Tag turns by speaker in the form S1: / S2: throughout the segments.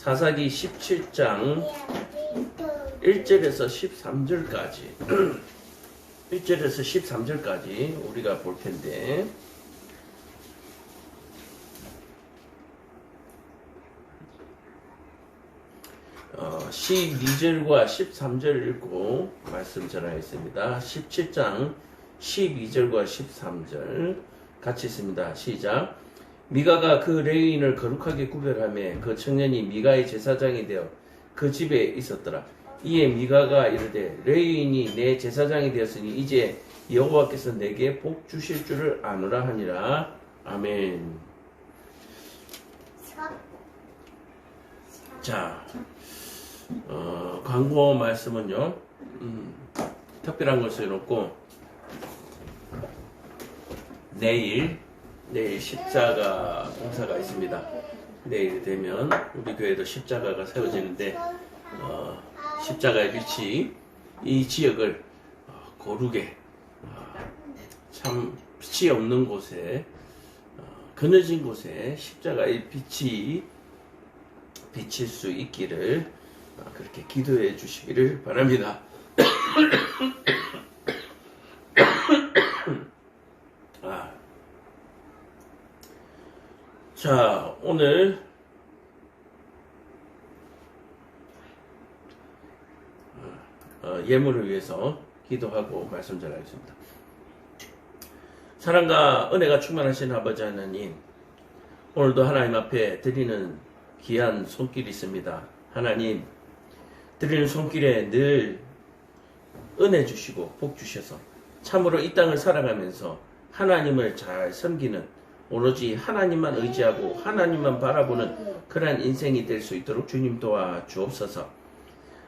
S1: 사사기 17장 1절에서 13절까지 1절에서 13절까지 우리가 볼 텐데, 어, 12절과 13절 읽고 말씀 전하겠습니다. 17장 12절과 13절 같이 있습니다. 시작. 미가가 그 레위인을 거룩하게 구별하며 그 청년이 미가의 제사장이 되어 그 집에 있었더라. 이에 미가가 이르되 레위인이 내 제사장이 되었으니 이제 여호와께서 내게 복 주실 줄을 아노라 하니라. 아멘. 자, 광고 말씀은요, 특별한 것을 놓고 내일 십자가 봉사가 있습니다. 내일 되면 우리 교회도 십자가가 세워지는데, 십자가의 빛이 이 지역을 고르게, 참 빛이 없는 곳에, 그늘진 곳에 십자가의 빛이 비칠 수 있기를 그렇게 기도해 주시기를 바랍니다. 자, 오늘 예물을 위해서 기도하고 말씀 전하겠습니다. 사랑과 은혜가 충만하신 아버지 하나님, 오늘도 하나님 앞에 드리는 귀한 손길이 있습니다. 하나님, 드리는 손길에 늘 은혜 주시고 복 주셔서 참으로 이 땅을 살아가면서 하나님을 잘 섬기는, 오로지 하나님만 의지하고 하나님만 바라보는 그러한 인생이 될 수 있도록 주님 도와 주옵소서.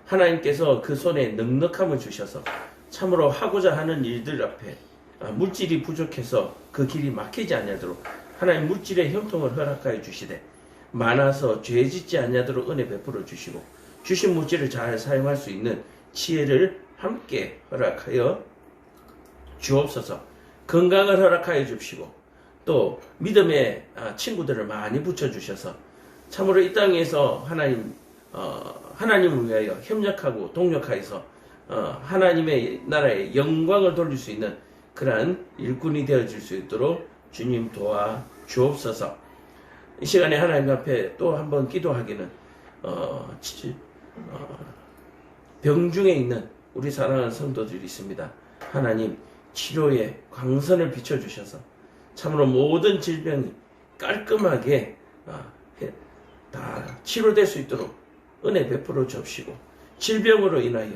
S1: 하나님께서 그 손에 넉넉함을 주셔서 참으로 하고자 하는 일들 앞에 물질이 부족해서 그 길이 막히지 아니하도록 하나님 물질의 형통을 허락하여 주시되, 많아서 죄 짓지 아니하도록 은혜 베풀어 주시고 주신 물질을 잘 사용할 수 있는 지혜를 함께 허락하여 주옵소서. 건강을 허락하여 주시고 또 믿음의 친구들을 많이 붙여주셔서 참으로 이 땅에서 하나님을 위하여 협력하고 동력하여서 하나님의 나라의 영광을 돌릴 수 있는 그러한 일꾼이 되어질 수 있도록 주님 도와 주옵소서. 이 시간에 하나님 앞에 또 한번 기도하기는, 병중에 있는 우리 사랑하는 성도들이 있습니다. 하나님, 치료의 광선을 비춰주셔서 참으로 모든 질병이 깔끔하게 다 치료될 수 있도록 은혜 베풀어 주옵시고, 질병으로 인하여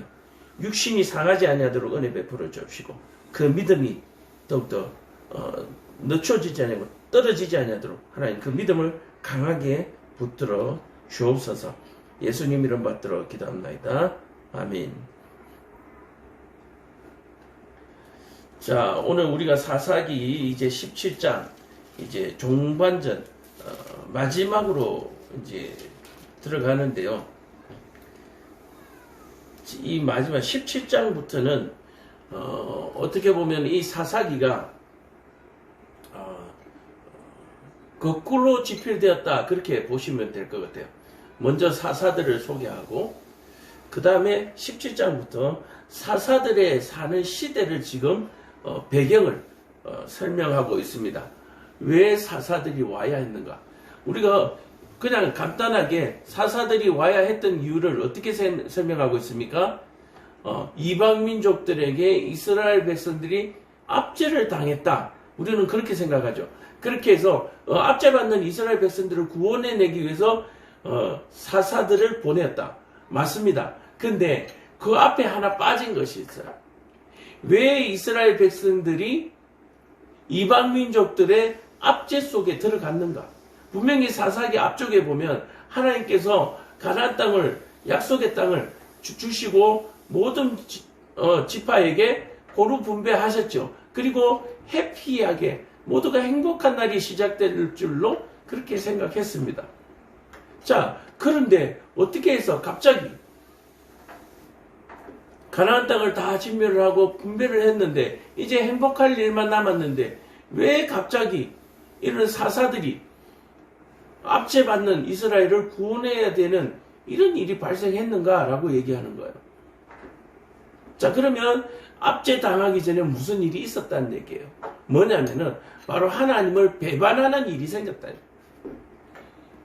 S1: 육신이 상하지 아니하도록 은혜 베풀어 주옵시고, 그 믿음이 더욱더 늦춰지지 아니하고 떨어지지 아니하도록 하나님 그 믿음을 강하게 붙들어 주옵소서. 예수님 이름 받들어 기도합나이다. 아멘. 자, 오늘 우리가 사사기 이제 17장 이제 종반전 마지막으로 이제 들어가는데요. 이 마지막 17장부터는 어떻게 보면 이 사사기가 거꾸로 집필되었다, 그렇게 보시면 될 것 같아요. 먼저 사사들을 소개하고 그 다음에 17장부터 사사들의 사는 시대를 지금 배경을 설명하고 있습니다. 왜 사사들이 와야 했는가? 우리가 그냥 간단하게 사사들이 와야 했던 이유를 어떻게 설명하고 있습니까? 이방 민족들에게 이스라엘 백성들이 압제를 당했다. 우리는 그렇게 생각하죠. 그렇게 해서 압제받는 이스라엘 백성들을 구원해내기 위해서 사사들을 보냈다. 맞습니다. 근데 그 앞에 하나 빠진 것이 있어요. 왜 이스라엘 백성들이 이방 민족들의 압제 속에 들어갔는가? 분명히 사사기 앞쪽에 보면 하나님께서 가나안 땅을, 약속의 땅을 주시고 모든 지파에게 고루 분배하셨죠. 그리고 해피하게 모두가 행복한 날이 시작될 줄로 그렇게 생각했습니다. 자, 그런데 어떻게 해서 갑자기 가나안 땅을 다 진멸을 하고 분배를 했는데 이제 행복할 일만 남았는데 왜 갑자기 이런 사사들이 압제받는 이스라엘을 구원해야 되는 이런 일이 발생했는가라고 얘기하는 거예요. 자, 그러면 압제당하기 전에 무슨 일이 있었다는 얘기예요. 뭐냐면은 바로 하나님을 배반하는 일이 생겼다.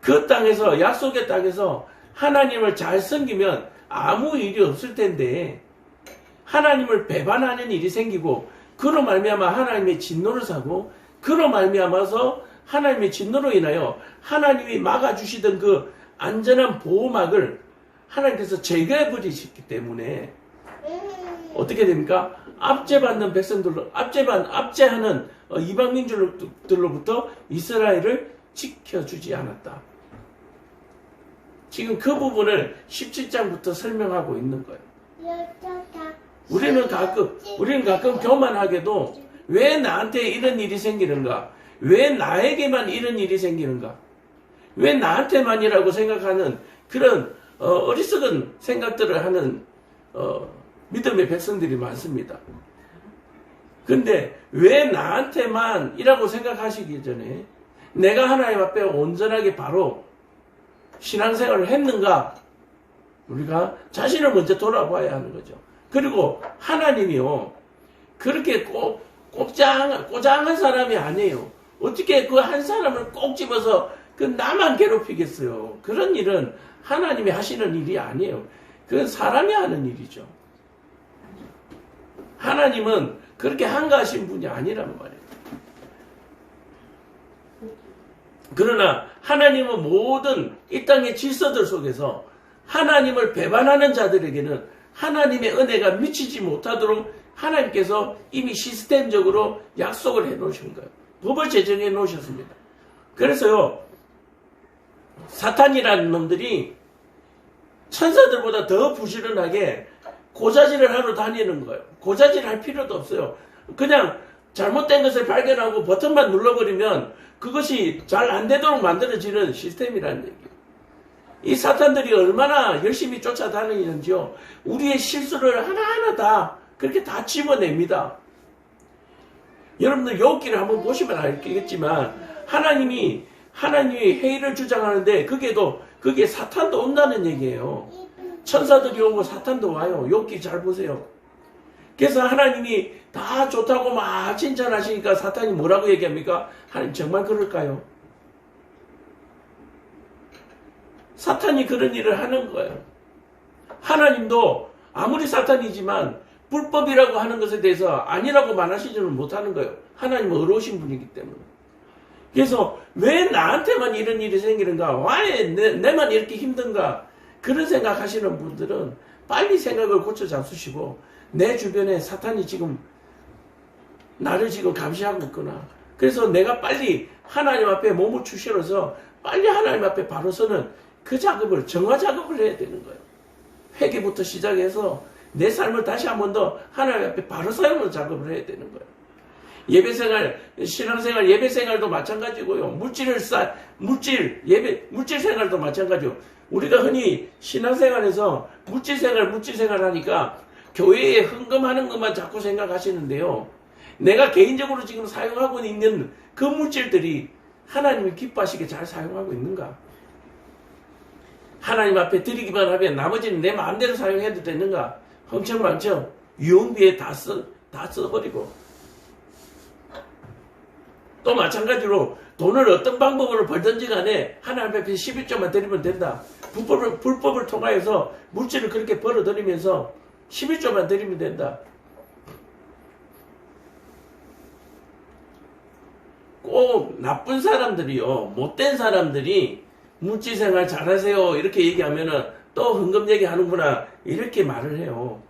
S1: 그 땅에서, 약속의 땅에서 하나님을 잘 섬기면 아무 일이 없을 텐데 하나님을 배반하는 일이 생기고 그로 말미암아 하나님의 진노를 사고 그로 말미암아서 하나님의 진노로 인하여 하나님이 막아주시던 그 안전한 보호막을 하나님께서 제거해 버리셨기 때문에 어떻게 됩니까? 압제받는 백성들로 압제하는 이방 민족들로부터 이스라엘을 지켜주지 않았다. 지금 그 부분을 17장부터 설명하고 있는 거예요. 우리는 가끔 교만하게도 왜 나한테 이런 일이 생기는가? 왜 나에게만 이런 일이 생기는가? 왜 나한테만이라고 생각하는 그런 어리석은 생각들을 하는 믿음의 백성들이 많습니다. 근데 왜 나한테만이라고 생각하시기 전에 내가 하나님 앞에 온전하게 바로 신앙생활을 했는가? 우리가 자신을 먼저 돌아봐야 하는 거죠. 그리고 하나님이요, 그렇게 꼬장한 사람이 아니에요. 어떻게 그 한 사람을 꼭 집어서 그 나만 괴롭히겠어요. 그런 일은 하나님이 하시는 일이 아니에요. 그건 사람이 하는 일이죠. 하나님은 그렇게 한가하신 분이 아니란 말이에요. 그러나 하나님은 모든 이 땅의 질서들 속에서 하나님을 배반하는 자들에게는 하나님의 은혜가 미치지 못하도록 하나님께서 이미 시스템적으로 약속을 해 놓으신 거예요. 법을 제정해 놓으셨습니다. 그래서요, 사탄이라는 놈들이 천사들보다 더 부지런하게 고자질을 하러 다니는 거예요. 고자질 할 필요도 없어요. 그냥 잘못된 것을 발견하고 버튼만 눌러버리면 그것이 잘 안 되도록 만들어지는 시스템이라는 얘기예요. 이 사탄들이 얼마나 열심히 쫓아다니는지요. 우리의 실수를 하나하나 다 그렇게 다 집어냅니다. 여러분들 욥기를 한번 보시면 알겠지만 하나님이 회의를 주장하는데 그게 사탄도 온다는 얘기예요. 천사들이 오고 사탄도 와요. 욥기 잘 보세요. 그래서 하나님이 다 좋다고 막 칭찬하시니까 사탄이 뭐라고 얘기합니까? 하나님 정말 그럴까요? 사탄이 그런 일을 하는 거예요. 하나님도 아무리 사탄이지만 불법이라고 하는 것에 대해서 아니라고 말하시지는 못하는 거예요. 하나님은 의로우신 분이기 때문에. 그래서 왜 나한테만 이런 일이 생기는가? 왜 내만 이렇게 힘든가? 그런 생각하시는 분들은 빨리 생각을 고쳐 잡수시고 내 주변에 사탄이 지금 나를 지금 감시하고 있구나. 그래서 내가 빨리 하나님 앞에 몸을 추실어서 빨리 하나님 앞에 바로 서는 그 작업을, 정화 작업을 해야 되는 거예요. 회개부터 시작해서 내 삶을 다시 한 번 더 하나님 앞에 바로 세우는 작업을 해야 되는 거예요. 예배생활, 신앙생활, 예배생활도 마찬가지고요. 물질 생활도 마찬가지고. 우리가 흔히 신앙생활에서 물질생활 하니까 교회에 헌금하는 것만 자꾸 생각하시는데요. 내가 개인적으로 지금 사용하고 있는 그 물질들이 하나님이 기뻐하시게 잘 사용하고 있는가? 하나님 앞에 드리기만 하면 나머지는 내 마음대로 사용해도 되는가? 흥청망청 유흥비에 다 써버리고. 또 마찬가지로 돈을 어떤 방법으로 벌든지 간에 하나님 앞에 11조만 드리면 된다. 불법을 통하여서 물질을 그렇게 벌어들이면서 11조만 드리면 된다. 꼭 나쁜 사람들이요, 못된 사람들이 물질생활 잘하세요 이렇게 얘기하면은 또 헌금 얘기하는구나 이렇게 말을 해요.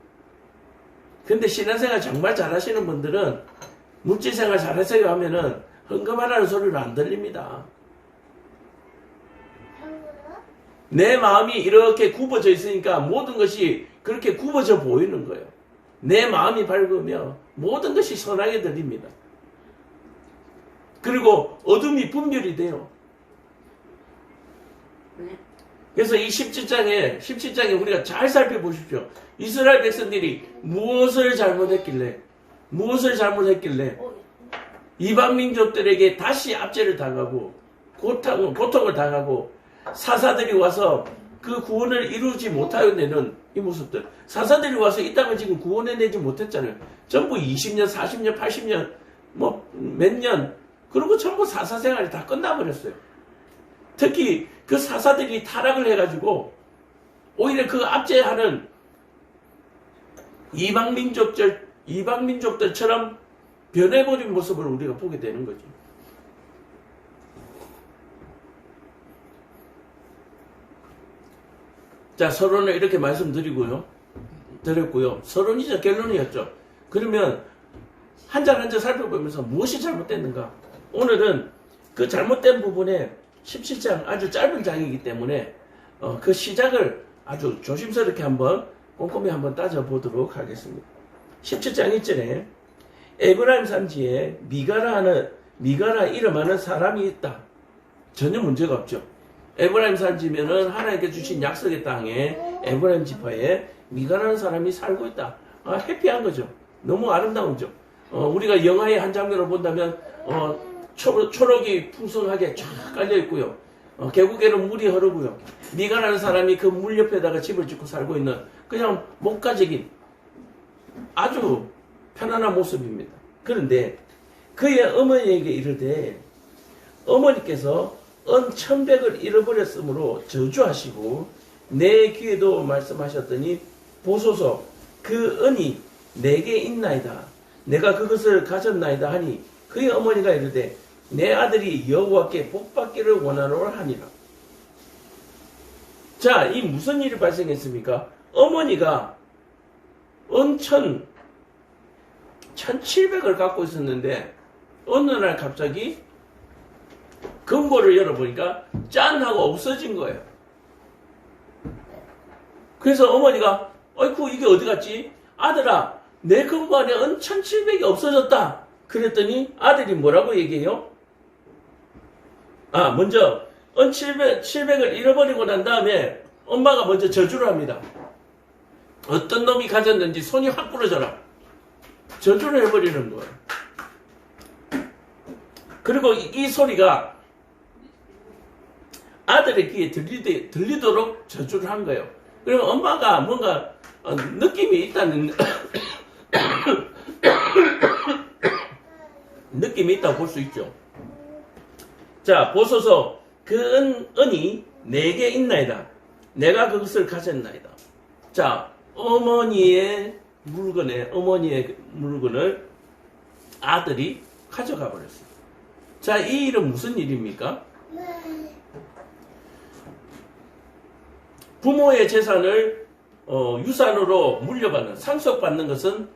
S1: 근데 신앙생활 정말 잘하시는 분들은 물질생활 잘하세요 하면은 헌금하라는 소리를 안 들립니다. 내 마음이 이렇게 굽어져 있으니까 모든 것이 그렇게 굽어져 보이는 거예요. 내 마음이 밝으면 모든 것이 선하게 들립니다. 그리고 어둠이 분별이 돼요. 그래서 이 17장에 우리가 잘 살펴보십시오. 이스라엘 백성들이 무엇을 잘못했길래 이방 민족들에게 다시 압제를 당하고 고통을 당하고 사사들이 와서 그 구원을 이루지 못하는 이 모습들. 사사들이 와서 이 땅을 지금 구원해내지 못했잖아요. 전부 20년, 40년, 80년, 뭐 몇 년, 그리고 전부 사사 생활이 다 끝나버렸어요. 특히 그 사사들이 타락을 해가지고 오히려 그 압제하는 이방민족들처럼 변해버린 모습을 우리가 보게 되는 거죠. 자, 서론을 이렇게 말씀드렸고요. 서론이죠. 결론이었죠. 그러면 한 장 한 장 살펴보면서 무엇이 잘못됐는가? 오늘은 그 잘못된 부분에 17장 아주 짧은 장이기 때문에 그 시작을 아주 조심스럽게 한번 꼼꼼히 한번 따져보도록 하겠습니다. 17장 1절에 에브라임 산지에 미가라 이름하는 사람이 있다. 전혀 문제가 없죠. 에브라임 산지면은 하나님께 주신 약속의 땅에 에브라임 지파에 미가라는 사람이 살고 있다. 해피한 거죠. 너무 아름다운죠. 우리가 영화의 한 장면을 본다면 초록이 풍성하게 쫙 깔려 있고요. 계곡에는 물이 흐르고요. 미가라는 사람이 그 물 옆에다가 집을 짓고 살고 있는 그냥 목가적인 아주 편안한 모습입니다. 그런데 그의 어머니에게 이르되 어머니께서 은 1100을 잃어버렸으므로 저주하시고 내 귀에도 말씀하셨더니 보소서 그 은이 내게 있나이다. 내가 그것을 가졌나이다 하니 그의 어머니가 이르되 내 아들이 여호와께 복받기를 원하노라 하니라. 자, 이 무슨 일이 발생했습니까? 어머니가 은 1700을 갖고 있었는데 어느 날 갑자기 금고를 열어보니까 짠 하고 없어진 거예요. 그래서 어머니가 어이쿠 이게 어디 갔지? 아들아 내 금고 안에 은 1700이 없어졌다. 그랬더니 아들이 뭐라고 얘기해요? 먼저 은 700을 잃어버리고 난 다음에 엄마가 먼저 저주를 합니다. 어떤 놈이 가졌는지 손이 확 부러져라. 저주를 해버리는 거예요. 그리고 이 소리가 아들의 귀에 들리도록 저주를 한 거예요. 그러면 엄마가 뭔가 느낌이 있다는 느낌이 있다고 볼 수 있죠. 자, 보소서 그 은이 내게 있나이다. 내가 그것을 가졌나이다. 자, 어머니의 물건을 아들이 가져가 버렸어요. 자, 이 일은 무슨 일입니까? 부모의 재산을 유산으로 물려받는, 상속받는 것은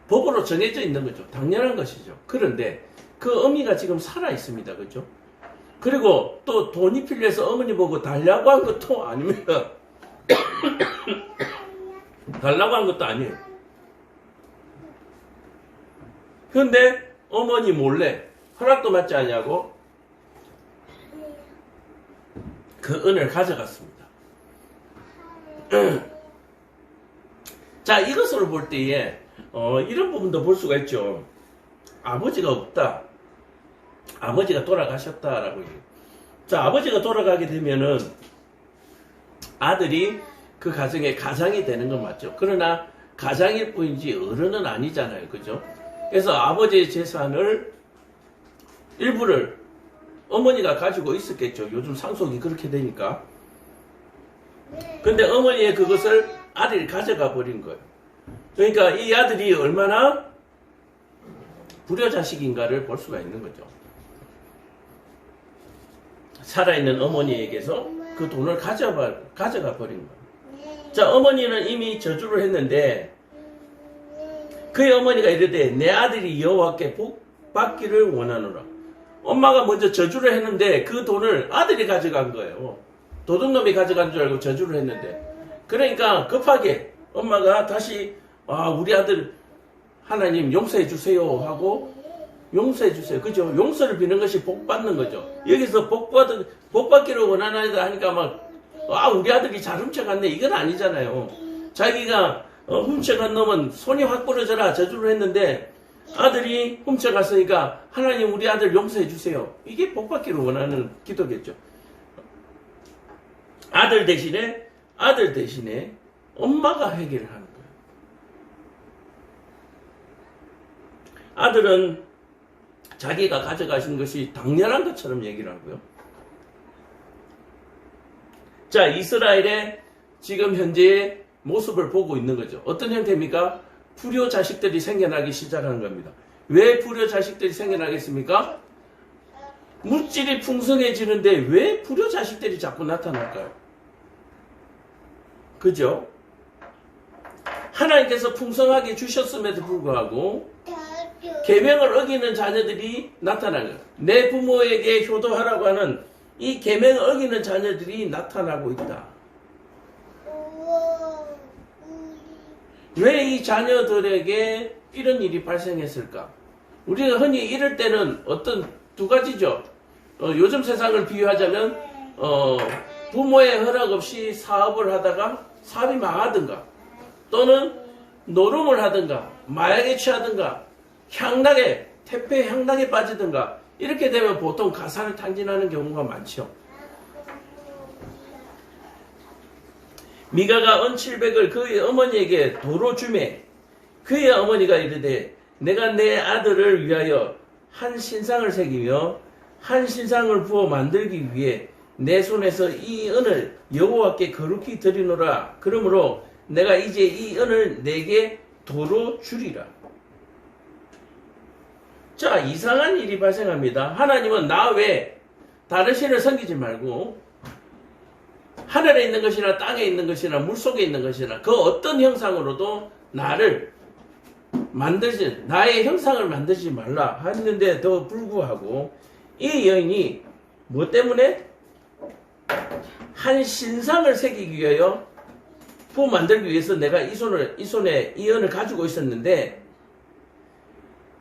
S1: 법으로 정해져 있는 거죠. 당연한 것이죠. 그런데 그 어미가 지금 살아 있습니다. 그죠? 그리고 또 돈이 필요해서 어머니 보고 달라고 한 것도 아닙니다. 달라고 한 것도 아니에요. 그런데 어머니 몰래 허락도 받지 않냐고 그 은을 가져갔습니다. 자, 이것으로 볼 때에 이런 부분도 볼 수가 있죠. 아버지가 없다. 아버지가 돌아가셨다라고 해요. 자, 아버지가 돌아가게 되면은 아들이 그 가정의 가장이 되는 건 맞죠. 그러나 가장일 뿐이지 어른은 아니잖아요. 그죠? 그래서 아버지의 재산을 일부를 어머니가 가지고 있었겠죠. 요즘 상속이 그렇게 되니까. 근데 어머니의 그것을 아들이 가져가 버린 거예요. 그러니까 이 아들이 얼마나 불효자식인가를 볼 수가 있는 거죠. 살아있는 어머니에게서 그 돈을 가져가 버린 거예요. 자, 어머니는 이미 저주를 했는데 그의 어머니가 이르되 내 아들이 여호와께 복 받기를 원하노라. 엄마가 먼저 저주를 했는데 그 돈을 아들이 가져간 거예요. 도둑놈이 가져간 줄 알고 저주를 했는데, 그러니까 급하게 엄마가 다시 우리 아들 하나님 용서해 주세요 하고 용서해 주세요. 그죠? 용서를 비는 것이 복 받는 거죠. 여기서 복 받기를 원하나이다 하니까 막 우리 아들이 잘 훔쳐갔네 이건 아니잖아요. 자기가 훔쳐간 놈은 손이 확 부러져라 저주를 했는데 아들이 훔쳐갔으니까 하나님 우리 아들 용서해 주세요. 이게 복받기를 원하는 기도겠죠. 아들 대신에 엄마가 해결을 하는 거예요. 아들은 자기가 가져가신 것이 당연한 것처럼 얘기를 하고요. 자, 이스라엘의 지금 현재의 모습을 보고 있는 거죠. 어떤 형태입니까? 불효 자식들이 생겨나기 시작하는 겁니다. 왜 불효 자식들이 생겨나겠습니까? 물질이 풍성해지는데 왜 불효 자식들이 자꾸 나타날까요? 그죠? 하나님께서 풍성하게 주셨음에도 불구하고 계명을 어기는 자녀들이 나타나는 거예요. 내 부모에게 효도하라고 하는 이 계명을 어기는 자녀들이 나타나고 있다. 왜 이 자녀들에게 이런 일이 발생했을까? 우리가 흔히 이럴 때는 어떤 두 가지죠. 요즘 세상을 비유하자면 부모의 허락 없이 사업을 하다가 사업이 망하든가, 또는 노름을 하든가, 마약에 취하든가, 태폐 향락에 빠지든가, 이렇게 되면 보통 가산을 탕진하는 경우가 많죠. 미가가 은 700을 그의 어머니에게 도로 주매 그의 어머니가 이르되 내가 내 아들을 위하여 한 신상을 새기며 한 신상을 부어 만들기 위해 내 손에서 이 은을 여호와께 거룩히 드리노라. 그러므로 내가 이제 이 은을 내게 도로 주리라. 자, 이상한 일이 발생합니다. 하나님은 나 외에 다른 신을 섬기지 말고 하늘에 있는 것이나 땅에 있는 것이나 물속에 있는 것이나 그 어떤 형상으로도 나의 형상을 만들지 말라 했는데도 불구하고 이 여인이 뭐 때문에? 한 신상을 새기기 위하여 부 만들기 위해서 내가 이 손에 이 은을 가지고 있었는데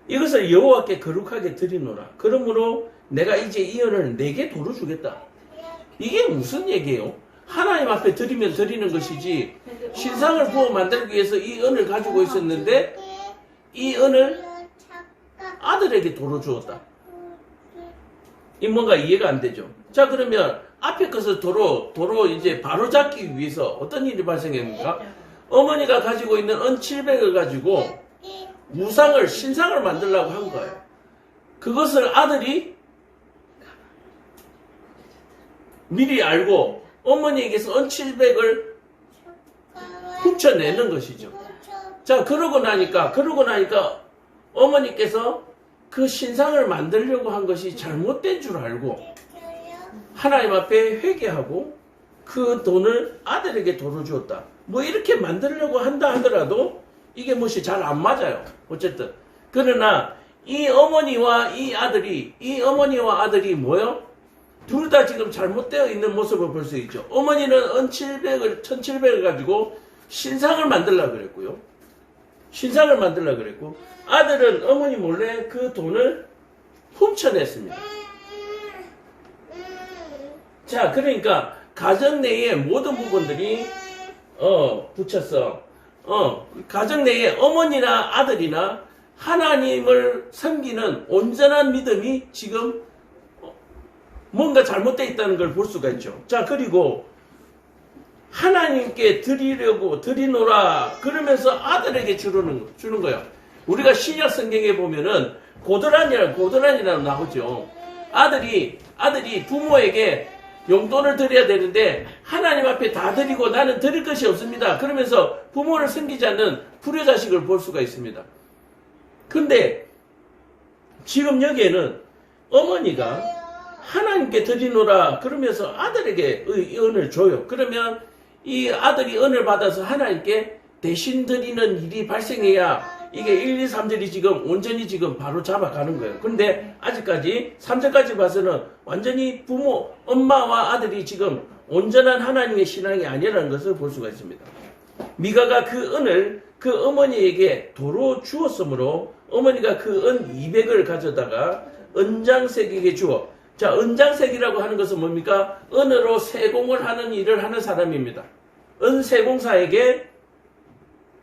S1: 이것을 여호와께 거룩하게 드리노라. 그러므로 내가 이제 이 은을 내게 도로 주겠다. 이게 무슨 얘기예요? 하나님 앞에 드리면 드리는 것이지 신상을 부어 만들기 위해서 이 은을 가지고 있었는데 이 은을 아들에게 도로 주었다. 이 뭔가 이해가 안 되죠. 자, 그러면 앞에 것을 도로 이제 바로잡기 위해서 어떤 일이 발생합니까? 어머니가 가지고 있는 은 700을 가지고 신상을 만들려고 한 거예요. 그것을 아들이 미리 알고 어머니에게서 은 700을 훔쳐내는 것이죠. 자, 그러고 나니까 어머니께서 그 신상을 만들려고 한 것이 잘못된 줄 알고 하나님 앞에 회개하고 그 돈을 아들에게 도로 주었다. 뭐 이렇게 만들려고 한다 하더라도 이게 무엇이 잘 안 맞아요. 어쨌든. 그러나 이 어머니와 아들이 뭐요? 둘 다 지금 잘못되어 있는 모습을 볼 수 있죠. 어머니는 은 1700을 가지고 신상을 만들려고 그랬고요. 아들은 어머니 몰래 그 돈을 훔쳐냈습니다. 자, 그러니까 가정 내의 모든 부분들이 가정 내에 어머니나 아들이나 하나님을 섬기는 온전한 믿음이 지금 뭔가 잘못되어 있다는 걸 볼 수가 있죠. 자, 그리고 하나님께 드리노라 그러면서 아들에게 주는 거예요. 우리가 신약 성경에 보면은 고드란이라고 나오죠. 아들이 부모에게 용돈을 드려야 되는데 하나님 앞에 다 드리고 나는 드릴 것이 없습니다. 그러면서 부모를 섬기지 않는 불효자식을 볼 수가 있습니다. 근데 지금 여기에는 어머니가 하나님께 드리노라 그러면서 아들에게 은을 줘요. 그러면 이 아들이 은을 받아서 하나님께 대신 드리는 일이 발생해야 이게 1, 2, 3절이 지금 온전히 지금 바로 잡아가는 거예요. 근데 아직까지 3절까지 봐서는 완전히 엄마와 아들이 지금 온전한 하나님의 신앙이 아니라는 것을 볼 수가 있습니다. 미가가 그 은을 그 어머니에게 도로 주었으므로 어머니가 그 은 200을 가져다가 은장색에게 주어. 자, 은장색이라고 하는 것은 뭡니까? 은으로 세공을 하는 일을 하는 사람입니다. 은세공사에게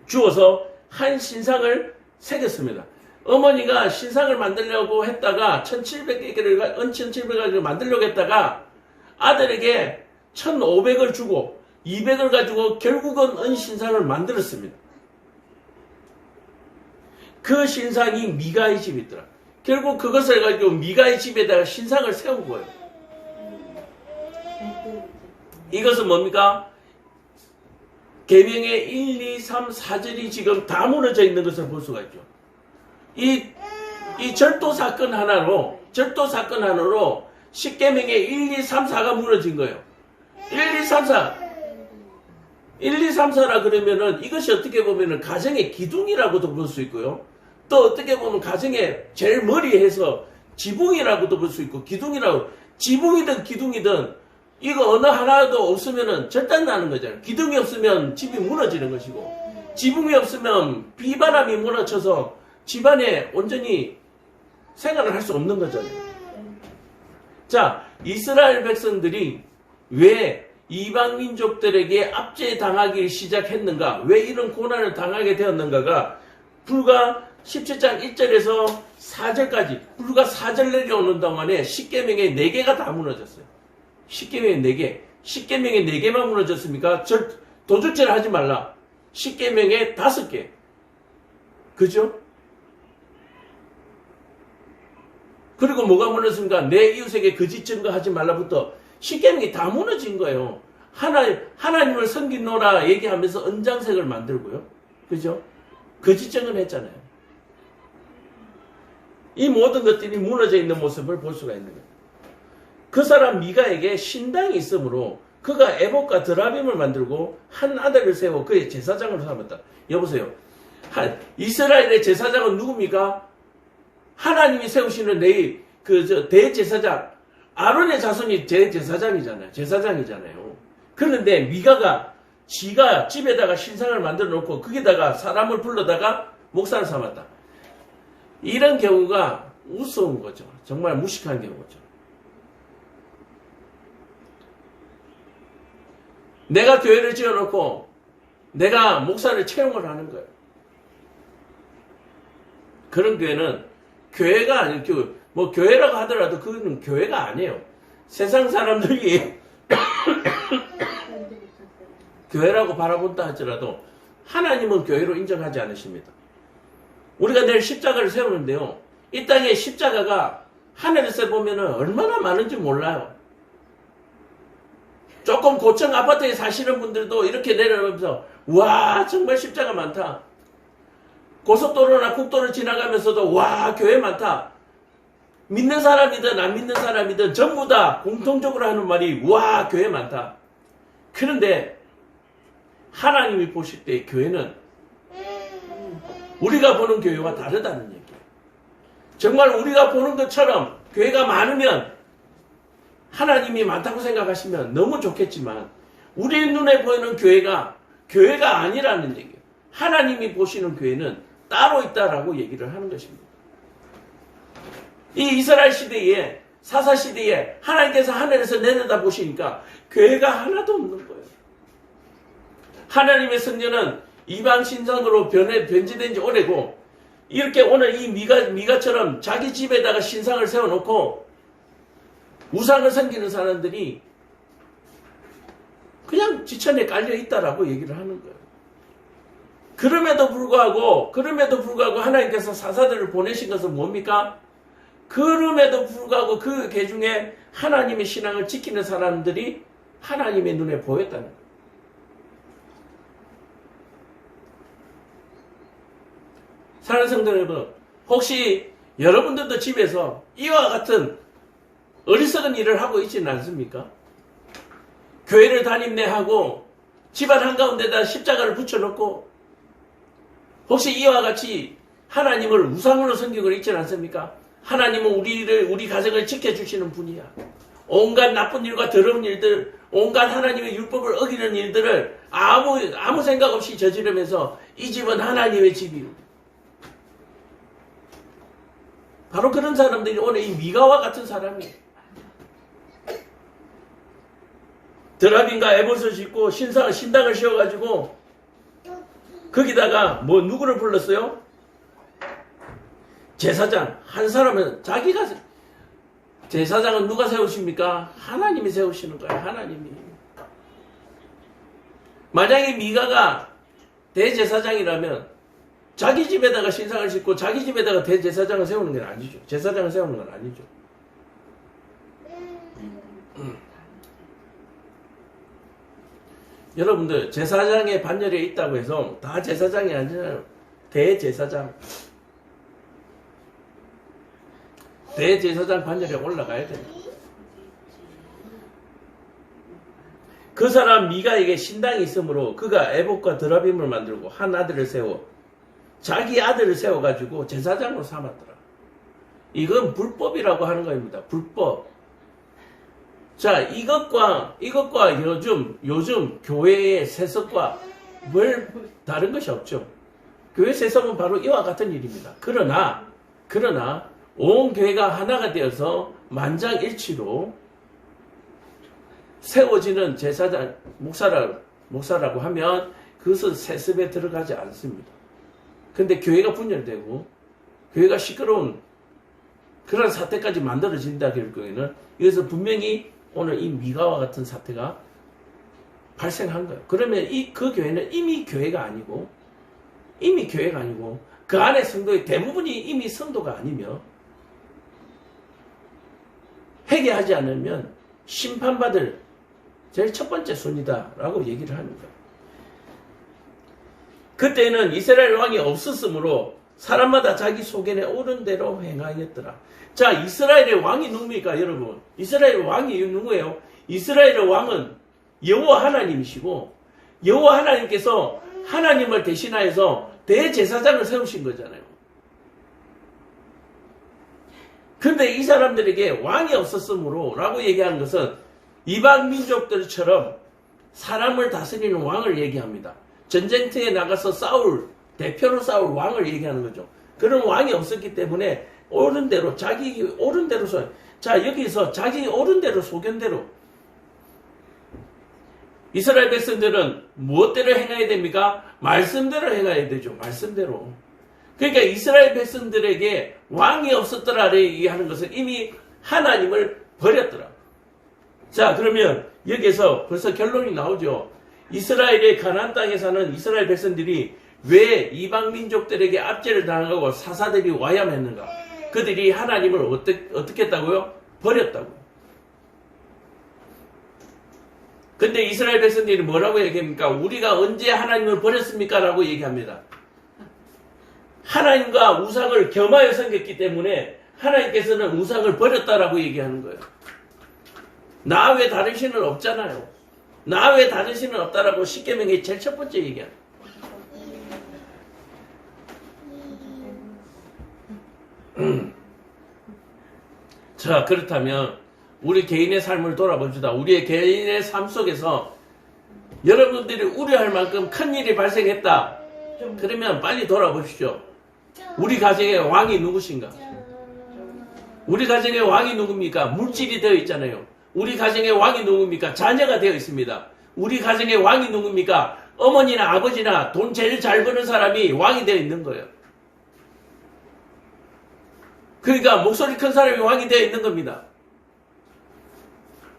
S1: 주어서 한 신상을 새겼습니다. 어머니가 신상을 만들려고 했다가 1700개를 은 1700가지고 만들려고 했다가 아들에게 1500을 주고 200을 가지고 결국은 은 신상을 만들었습니다. 그 신상이 미가의 집에 있더라. 결국 그것을 가지고 미가의 집에다가 신상을 세운 거예요. 이것은 뭡니까? 계명의 1, 2, 3, 4절이 지금 다 무너져 있는 것을 볼 수가 있죠. 이 절도 사건 하나로 10계명의 1, 2, 3, 4가 무너진 거예요. 1, 2, 3, 4. 1, 2, 3, 4라 그러면은 이것이 어떻게 보면은 가정의 기둥이라고도 볼 수 있고요. 또 어떻게 보면 가정의 제일 머리에서 지붕이라고도 볼 수 있고 기둥이라고, 지붕이든 기둥이든 이거 어느 하나도 없으면은 절단나는 거잖아요. 기둥이 없으면 집이 무너지는 것이고 지붕이 없으면 비바람이 몰아쳐서 집안에 온전히 생활을 할 수 없는 거잖아요. 자, 이스라엘 백성들이 왜 이방 민족들에게 압제당하기 시작했는가? 왜 이런 고난을 당하게 되었는가가 불과 17장 1절에서 4절까지 불과 4절 내려오는 동안에 10계명의 4개가 다 무너졌어요. 10계명의 4개. 10계명의 4개만 무너졌습니까? 도둑질 하지 말라. 10계명의 5개. 그죠? 그리고 뭐가 무너졌습니까? 내 이웃에게 거짓 증거하지 말라부터 10계명이 다 무너진 거예요. 하나님을 섬기노라 얘기하면서 은장색을 만들고요. 그죠? 거짓 증거를 했잖아요. 이 모든 것들이 무너져 있는 모습을 볼 수가 있는 거예요. 그 사람 미가에게 신당이 있으므로 그가 에봇과 드라빔을 만들고 한 아들을 세워 그의 제사장으로 삼았다. 여보세요. 이스라엘의 제사장은 누굽니까? 하나님이 세우시는 대제사장, 아론의 자손이 제사장이잖아요. 그런데 미가가 지가 집에다가 신상을 만들어 놓고 거기다가 사람을 불러다가 목사를 삼았다. 이런 경우가 우스운 거죠. 정말 무식한 경우죠. 내가 교회를 지어놓고 내가 목사를 채용을 하는 거예요. 그런 교회는 교회가 아니고 뭐 교회라고 하더라도 그거는 교회가 아니에요. 세상 사람들이 교회라고 바라본다 할지라도 하나님은 교회로 인정하지 않으십니다. 우리가 내일 십자가를 세우는데요. 이 땅에 십자가가 하늘에서 보면 얼마나 많은지 몰라요. 조금 고층 아파트에 사시는 분들도 이렇게 내려오면서 와 정말 십자가 많다. 고속도로나 국도를 지나가면서도 와 교회 많다. 믿는 사람이든 안 믿는 사람이든 전부 다 공통적으로 하는 말이 와 교회 많다. 그런데 하나님이 보실 때 교회는 우리가 보는 교회와 다르다는 얘기예요. 정말 우리가 보는 것처럼 교회가 많으면 하나님이 많다고 생각하시면 너무 좋겠지만 우리 눈에 보이는 교회가 아니라는 얘기예요. 하나님이 보시는 교회는 따로 있다라고 얘기를 하는 것입니다. 이 이스라엘 시대에 사사 시대에 하나님께서 하늘에서 내려다 보시니까 교회가 하나도 없는 거예요. 하나님의 성전은 이방 신상으로 변질된 지 오래고 이렇게 오늘 이 미가처럼 자기 집에다가 신상을 세워놓고 우상을 섬기는 사람들이 그냥 지천에 깔려 있다라고 얘기를 하는 거예요. 그럼에도 불구하고 하나님께서 사사들을 보내신 것은 뭡니까? 그럼에도 불구하고 그 계중에 하나님의 신앙을 지키는 사람들이 하나님의 눈에 보였다는 거예요. 사랑하는 성도 여러분, 혹시 여러분들도 집에서 이와 같은 어리석은 일을 하고 있지는 않습니까? 교회를 담임내 하고 집안 한가운데다 십자가를 붙여놓고 혹시 이와 같이 하나님을 우상으로 섬기고 있지는 않습니까? 하나님은 우리 가정을 지켜주시는 분이야. 온갖 나쁜 일과 더러운 일들, 온갖 하나님의 율법을 어기는 일들을 아무 생각 없이 저지르면서 이 집은 하나님의 집이요. 바로 그런 사람들이 오늘 이 미가와 같은 사람이에요. 드라빔과 에봇을 짓고 신당을 씌워가지고 거기다가 누구를 불렀어요? 제사장 한 사람은 자기가 제사장은 누가 세우십니까? 하나님이 세우시는 거예요. 하나님이. 만약에 미가가 대제사장이라면 자기 집에다가 신상을 싣고 자기 집에다가 대제사장을 세우는 건 아니죠. 제사장을 세우는 건 아니죠. 여러분들 제사장의 반열에 있다고 해서 다 제사장이 아니잖아요. 대제사장. 대제사장 반열에 올라가야 됩니다. 그 사람 미가에게 신당이 있으므로 그가 에봇과 드라빔을 만들고 한 아들을 세워 자기 아들을 세워가지고 제사장으로 삼았더라. 이건 불법이라고 하는 겁니다. 불법. 자, 이것과 요즘 교회의 세석과 뭘 다른 것이 없죠. 교회 세석은 바로 이와 같은 일입니다. 그러나 온 교회가 하나가 되어서 만장일치로 세워지는 제사장, 목사라고 하면 그것은 세습에 들어가지 않습니다. 근데 교회가 분열되고 교회가 시끄러운 그런 사태까지 만들어진다 그럴 경우에는 여기서 분명히 오늘 이 미가와 같은 사태가 발생한 거예요. 그러면 그 교회는 이미 교회가 아니고 그 안에 성도의 대부분이 이미 성도가 아니며 회개하지 않으면 심판받을 제일 첫 번째 순위다라고 얘기를 합니다. 그때는 이스라엘 왕이 없었으므로 사람마다 자기 소견에 옳은 대로 행하였더라. 자, 이스라엘의 왕이 누굽니까, 여러분? 이스라엘 왕이 누구예요? 이스라엘의 왕은 여호와 하나님이시고 여호와 하나님께서 하나님을 대신하여서 대제사장을 세우신 거잖아요. 근데 이 사람들에게 왕이 없었으므로 라고 얘기하는 것은 이방 민족들처럼 사람을 다스리는 왕을 얘기합니다. 전쟁터에 나가서 대표로 싸울 왕을 얘기하는 거죠. 그런 왕이 없었기 때문에 옳은 대로, 자기 옳은 대로 자, 여기서 자기 옳은 대로 소견대로 이스라엘 백성들은 무엇대로 행해야 됩니까? 말씀대로 행해야 되죠. 말씀대로. 그러니까 이스라엘 백성들에게 왕이 없었더라 얘기하는 것은 이미 하나님을 버렸더라. 자, 그러면 여기서 벌써 결론이 나오죠. 이스라엘의 가나안 땅에 사는 이스라엘 백성들이 왜 이방 민족들에게 압제를 당하고 사사들이 와야했는가? 그들이 하나님을 어떻게 했다고요? 버렸다고요. 근데 이스라엘 백성들이 뭐라고 얘기합니까? 우리가 언제 하나님을 버렸습니까? 라고 얘기합니다. 하나님과 우상을 겸하여 섬겼기 때문에 하나님께서는 우상을 버렸다라고 얘기하는 거예요. 나 외 다른 신은 없잖아요. 나 외 다른 신은 없다라고 십계명의 제일 첫 번째 얘기하는 자, 그렇다면 우리 개인의 삶을 돌아봅시다. 우리의 개인의 삶 속에서 여러분들이 우려할 만큼 큰 일이 발생했다. 그러면 빨리 돌아보십시오. 우리 가정의 왕이 누구신가? 우리 가정의 왕이 누굽니까? 물질이 되어 있잖아요. 우리 가정의 왕이 누굽니까? 자녀가 되어 있습니다. 우리 가정의 왕이 누굽니까? 어머니나 아버지나 돈 제일 잘 버는 사람이 왕이 되어 있는 거예요. 그러니까 목소리 큰 사람이 왕이 되어 있는 겁니다.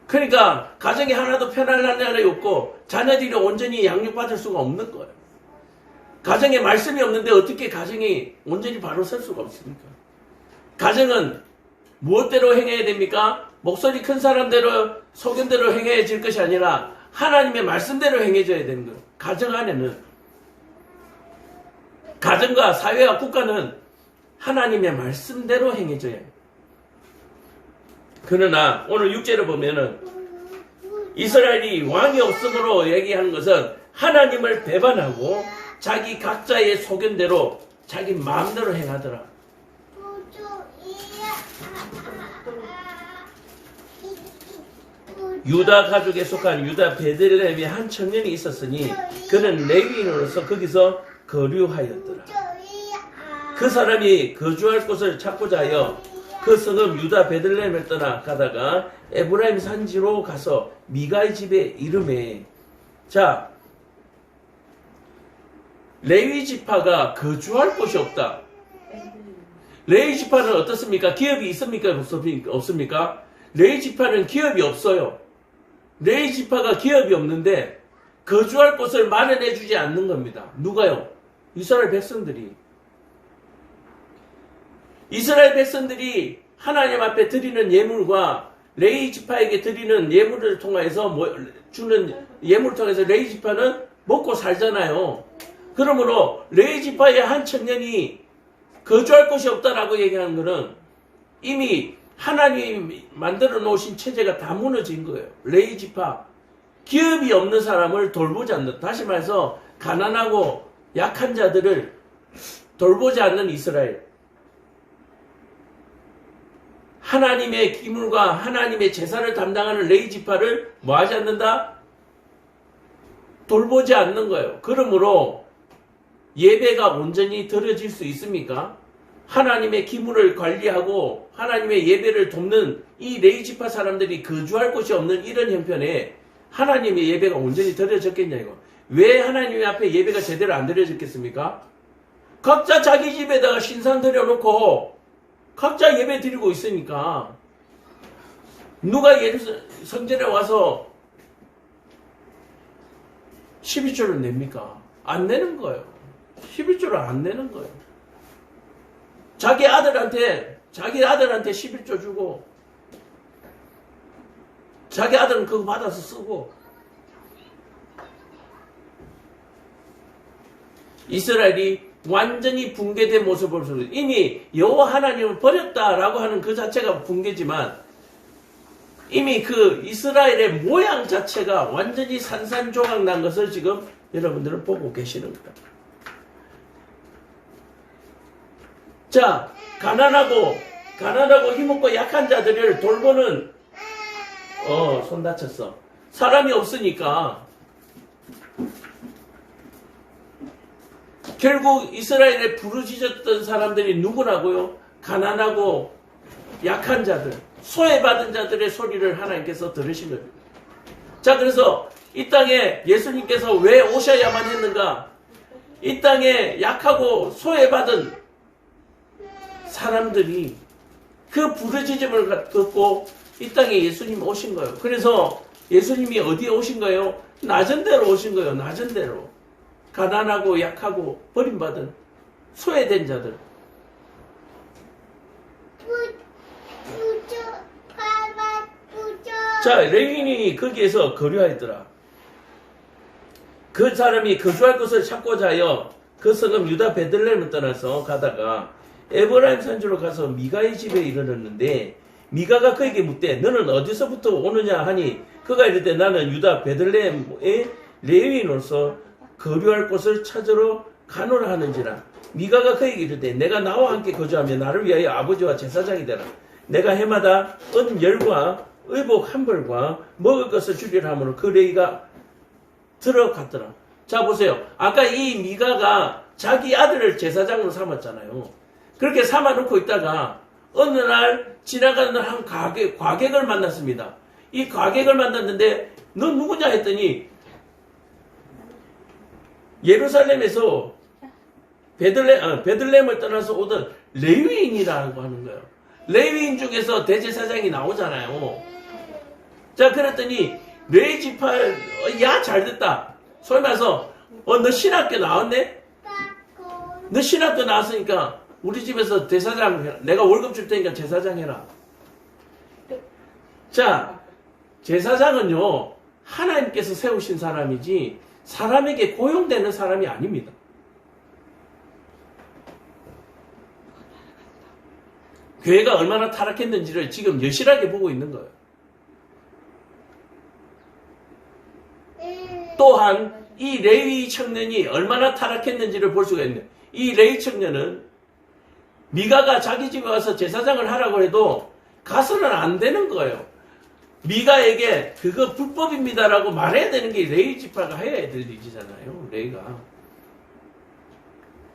S1: 그러니까 가정이 하나도 편안한 날이 없고 자녀들이 온전히 양육받을 수가 없는 거예요. 가정에 말씀이 없는데 어떻게 가정이 온전히 바로 설 수가 없습니까? 가정은 무엇대로 행해야 됩니까? 목소리 큰 사람대로 소견대로 행해질 것이 아니라 하나님의 말씀대로 행해져야 되는 거예요. 가정 안에는 가정과 사회와 국가는 하나님의 말씀대로 행해져야 해요. 그러나 오늘 6절을 보면은 이스라엘이 왕이 없음으로 얘기하는 것은 하나님을 배반하고 자기 각자의 소견대로 자기 마음대로 행하더라. 유다 가족에 속한 유다 베들레헴에 한 청년이 있었으니 그는 레위인으로서 거기서 거류하였더라. 그 사람이 거주할 곳을 찾고자 하여 그 성읍 유다 베들레헴을 떠나 가다가 에브라임 산지로 가서 미가의 집에 이르매. 자, 레위 지파가 거주할 곳이 없다. 레위 지파는 어떻습니까? 기업이 있습니까? 없습니까? 레위 지파는 기업이 없어요. 레위 지파가 기업이 없는데 거주할 곳을 마련해 주지 않는 겁니다. 누가요? 이스라엘 백성들이. 이스라엘 백성들이 하나님 앞에 드리는 예물과 레위 지파에게 드리는 예물을 통해서 주는 예물을 통해서 레위 지파는 먹고 살잖아요. 그러므로 레위 지파의 한 청년이 거주할 곳이 없다라고 얘기하는 것은 이미 하나님이 만들어 놓으신 체제가 다 무너진 거예요. 레위 지파, 기업이 없는 사람을 돌보지 않는, 다시 말해서 가난하고 약한 자들을 돌보지 않는 이스라엘. 하나님의 기물과 하나님의 제사를 담당하는 레위 지파를 뭐하지 않는다? 돌보지 않는 거예요. 그러므로 예배가 온전히 드려질 수 있습니까? 하나님의 기물을 관리하고 하나님의 예배를 돕는 이 레위 지파 사람들이 거주할 곳이 없는 이런 형편에 하나님의 예배가 온전히 드려졌겠냐고. 왜 하나님의 앞에 예배가 제대로 안 드려졌겠습니까? 각자 자기 집에다가 신상 드려놓고 각자 예배 드리고 있으니까 누가 성전에 와서 12조를 냅니까? 안 내는 거예요. 11조를 안 내는 거예요. 자기 아들한테 11조 주고 자기 아들은 그거 받아서 쓰고. 이스라엘이 완전히 붕괴된 모습을 보여요. 이미 여호와 하나님을 버렸다라고 하는 그 자체가 붕괴지만 이미 그 이스라엘의 모양 자체가 완전히 산산조각 난 것을 지금 여러분들은 보고 계시는 거다. 자, 가난하고 힘없고 약한 자들을 돌보는 손 다쳤어. 사람이 없으니까 결국 이스라엘에 부르짖었던 사람들이 누구라고요? 가난하고 약한 자들, 소외받은 자들의 소리를 하나님께서 들으신 겁니다. 자, 그래서 이 땅에 예수님께서 왜 오셔야만 했는가? 이 땅에 약하고 소외받은 사람들이 그 부르짖음을 듣고 이 땅에 예수님이 오신 거예요. 그래서 예수님이 어디에 오신 거예요? 낮은 데로 오신 거예요. 낮은 데로. 가난하고 약하고 버림받은 소외된 자들. 자, 레위인이 거기에서 거류하였더라. 그 사람이 거주할 곳을 찾고자 하여 그 성읍 유다 베들레헴을 떠나서 가다가 에브라임 산지로 가서 미가의 집에 이르렀는데 미가가 그에게 묻되 너는 어디서부터 오느냐 하니 그가 이르되 나는 유다 베들레헴의 레위인으로서 거류할 곳을 찾으러 가노라 하는지라. 미가가 그에게 이르되 내가 나와 함께 거주하며 나를 위하여 아버지와 제사장이 되라. 내가 해마다 은 열과 의복 한 벌과 먹을 것을 주리라 하므로 그 레위가 들어갔더라. 자, 보세요. 아까 이 미가가 자기 아들을 제사장으로 삼았잖아요. 그렇게 삼아놓고 있다가 어느 날 지나가는 한 과객을 만났습니다. 이 과객을 만났는데 너 누구냐 했더니 예루살렘에서 베들레헴을 떠나서 오던 레위인이라고 하는 거예요. 레위인 중에서 대제사장이 나오잖아요. 자, 그랬더니 레위 지파, 야, 잘됐다. 소위 말해서 너 신학교 나왔네? 너 신학교 나왔으니까 우리 집에서 대사장 해라. 내가 월급 줄 테니까 제사장 해라. 자, 제사장은요 하나님께서 세우신 사람이지 사람에게 고용되는 사람이 아닙니다. 교회가 얼마나 타락했는지를 지금 여실하게 보고 있는 거예요. 또한 이 레위 청년이 얼마나 타락했는지를 볼 수가 있네요. 이 레위 청년은 미가가 자기 집에 와서 제사장을 하라고 해도 가서는 안 되는 거예요. 미가에게 그거 불법입니다라고 말해야 되는 게 레위 지파가 해야 될 일이잖아요. 레위가.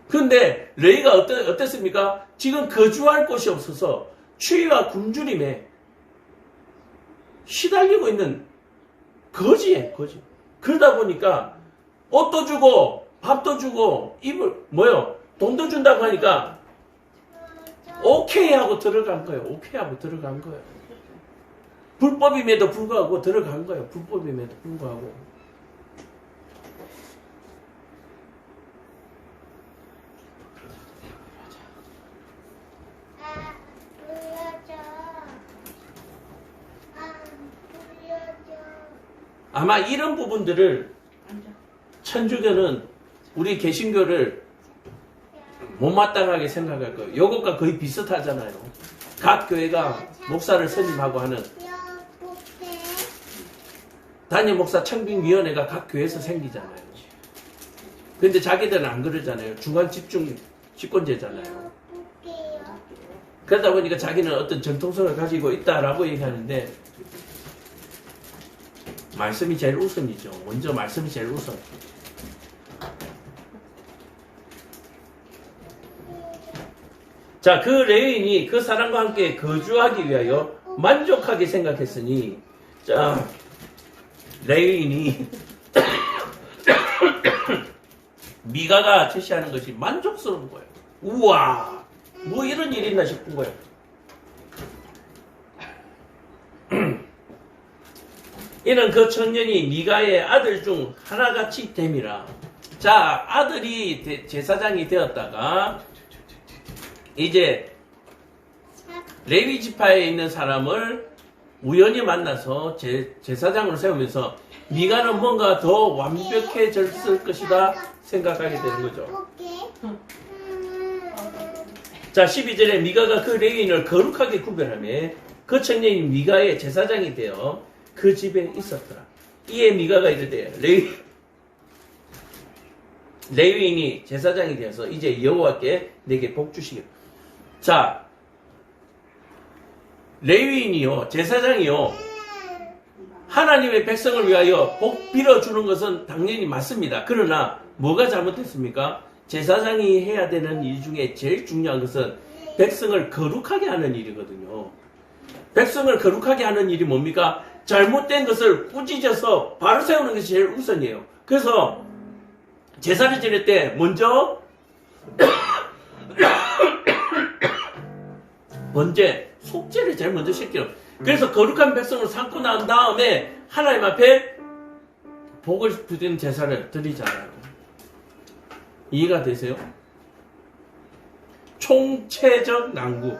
S1: 근데 레위가 어땠습니까? 지금 거주할 곳이 없어서 추위와 굶주림에 시달리고 있는 거지예요. 거지. 그러다 보니까 옷도 주고 밥도 주고 돈도 준다고 하니까 오케이 하고 들어간 거예요. 오케이 하고 들어간 거예요. 불법임에도 불구하고 들어간 거예요. 불법임에도 불구하고. 아마 이런 부분들을 천주교는 우리 개신교를 못마땅하게 생각할 거예요. 요것과 거의 비슷하잖아요. 각 교회가 목사를 선임하고 하는 단임 목사 청빙위원회가 각 교회에서 생기잖아요. 근데 자기들은 안 그러잖아요. 중앙 집중 집권제잖아요. 그러다 보니까 자기는 어떤 정통성을 가지고 있다라고 얘기하는데 말씀이 제일 우선이죠. 먼저 말씀이 제일 우선. 자, 그 레위인이 그 사람과 함께 거주하기 위하여 만족하게 생각했으니, 자, 레위인이 미가가 제시하는 것이 만족스러운 거예요. 우와, 뭐 이런 일이 있나 싶은 거예요. 이는 그 청년이 미가의 아들 중 하나같이 됨이라. 자, 아들이 제사장이 되었다가 이제 레위 지파에 있는 사람을 우연히 만나서 제사장으로 세우면서 미가는 뭔가 더 완벽해졌을 것이다 생각하게 되는 거죠. 자, 12절에 미가가 그 레위인을 거룩하게 구별하며 그 청년이 미가의 제사장이 되어 그 집에 있었더라. 이에 미가가 이르되 레위인이 제사장이 되어서 이제 여호와께 내게 복 주시겠다. 자, 레위인이요, 제사장이요, 하나님의 백성을 위하여 복 빌어주는 것은 당연히 맞습니다. 그러나 뭐가 잘못됐습니까? 제사장이 해야 되는 일 중에 제일 중요한 것은 백성을 거룩하게 하는 일이거든요. 백성을 거룩하게 하는 일이 뭡니까? 잘못된 것을 꾸짖어서 바로 세우는 것이 제일 우선이에요. 그래서 제사를 지낼 때 먼저 번제, 속죄를 제일 먼저 시켜요. 그래서 거룩한 백성을 삼고 난 다음에 하나님 앞에 복을 드리는 제사를 드리잖아요. 이해가 되세요? 총체적 낭구.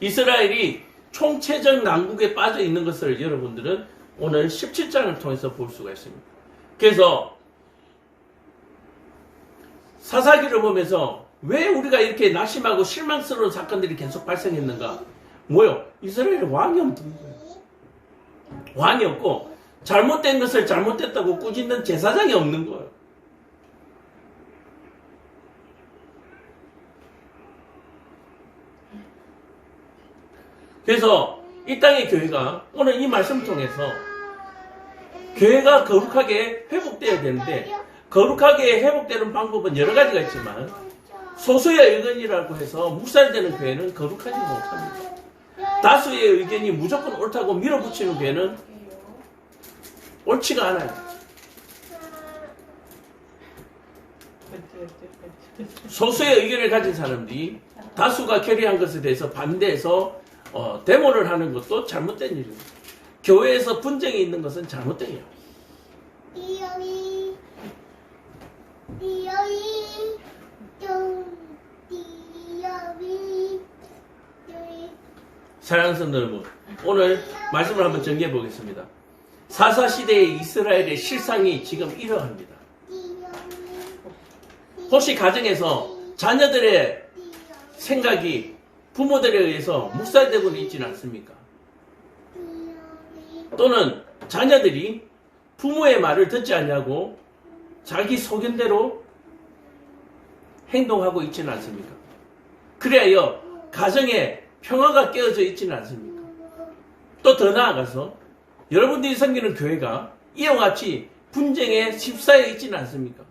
S1: 이스라엘이 총체적 난국에 빠져 있는 것을 여러분들은 오늘 17장을 통해서 볼 수가 있습니다. 그래서 사사기를 보면서 왜 우리가 이렇게 낙심하고 실망스러운 사건들이 계속 발생했는가? 뭐요? 이스라엘에 왕이 없는 거예요. 왕이 없고 잘못된 것을 잘못됐다고 꾸짖는 제사장이 없는 거예요. 그래서 이 땅의 교회가 오늘 이 말씀을 통해서 교회가 거룩하게 회복되어야 되는데, 거룩하게 회복되는 방법은 여러 가지가 있지만 소수의 의견이라고 해서 묵살되는 교회는 거룩하지 못합니다. 다수의 의견이 무조건 옳다고 밀어붙이는 교회는 옳지가 않아요. 소수의 의견을 가진 사람들이 다수가 결의한 것에 대해서 반대해서 데모를 하는 것도 잘못된 일입니다. 교회에서 분쟁이 있는 것은 잘못된 일이에요. 사랑하는 성도 여러분, 오늘 말씀을 한번 정리해 보겠습니다. 사사시대의 이스라엘의 실상이 지금 이러합니다. 혹시 가정에서 자녀들의 생각이 부모들에 의해서 묵살되고 있지는 않습니까? 또는 자녀들이 부모의 말을 듣지 않냐고 자기 소견대로 행동하고 있지는 않습니까? 그래야 가정에 평화가 깨어져 있지는 않습니까? 또 더 나아가서 여러분들이 섬기는 교회가 이와 같이 분쟁에 휩싸여 있지는 않습니까?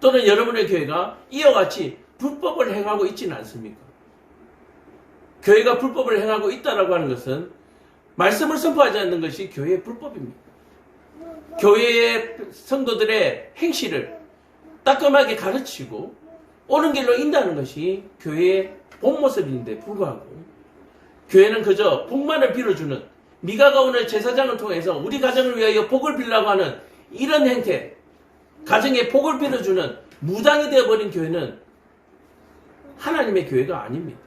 S1: 또는 여러분의 교회가 이와 같이 불법을 행하고 있지는 않습니까? 교회가 불법을 행하고 있다라고 하는 것은 말씀을 선포하지 않는 것이 교회의 불법입니다. 교회의 성도들의 행실을 따끔하게 가르치고 옳은 길로 인도하는 것이 교회의 본 모습인데 불구하고 교회는 그저 복만을 빌어주는 미가가 오늘 제사장을 통해서 우리 가정을 위하여 복을 빌라고 하는 이런 행태, 가정에 복을 빌어주는 무당이 되어버린 교회는 하나님의 교회가 아닙니다.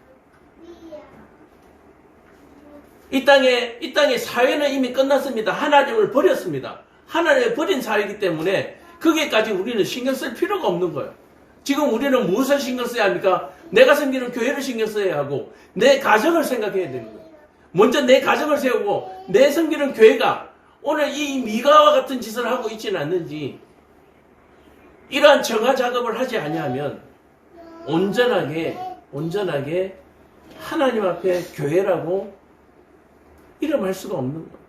S1: 이 땅의 사회는 이미 끝났습니다. 하나님을 버렸습니다. 하나님을 버린 사회이기 때문에 거기에까지 우리는 신경 쓸 필요가 없는 거예요. 지금 우리는 무엇을 신경 써야 합니까? 내가 섬기는 교회를 신경 써야 하고 내 가정을 생각해야 되는 거예요. 먼저 내 가정을 세우고 내 섬기는 교회가 오늘 이 미가와 같은 짓을 하고 있지는 않는지 이러한 정화 작업을 하지 아니하면 온전하게 하나님 앞에 교회라고 이름할 수가 없는 거예요.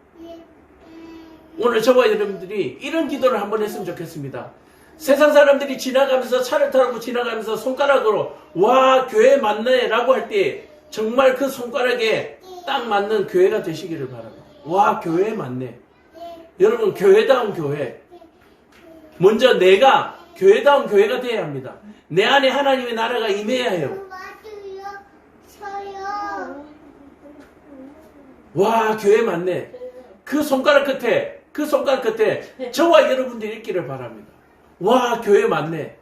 S1: 오늘 저와 여러분들이 이런 기도를 한번 했으면 좋겠습니다. 세상 사람들이 지나가면서 차를 타고 지나가면서 손가락으로 와 교회 맞네 라고 할 때 정말 그 손가락에 딱 맞는 교회가 되시기를 바랍니다. 와 교회 맞네. 여러분 교회다운 교회. 먼저 내가 교회다운 교회가 되어야 합니다. 내 안에 하나님의 나라가 임해야 해요. 와 교회 맞네. 그 손가락 끝에 저와 여러분들이 있기를 바랍니다. 와 교회 맞네.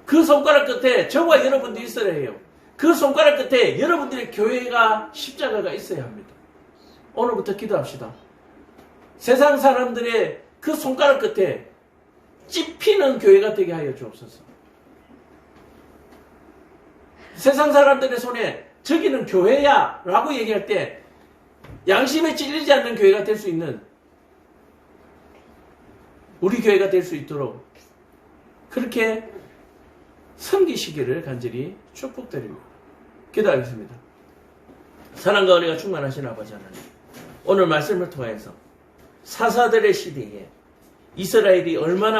S1: 그 손가락 끝에 저와 여러분들이 있어야 해요. 그 손가락 끝에 여러분들의 교회가 십자가가 있어야 합니다. 오늘부터 기도합시다. 세상 사람들의 그 손가락 끝에 찝히는 교회가 되게 하여 주옵소서. 세상 사람들의 손에 저기는 교회야 라고 얘기할 때 양심에 찔리지 않는 교회가 될 수 있는 우리 교회가 될 수 있도록 그렇게 섬기시기를 간절히 축복드립니다. 기도하겠습니다. 사랑과 은혜가 충만하신 아버지 하나님, 오늘 말씀을 통해서 사사들의 시대에 이스라엘이 얼마나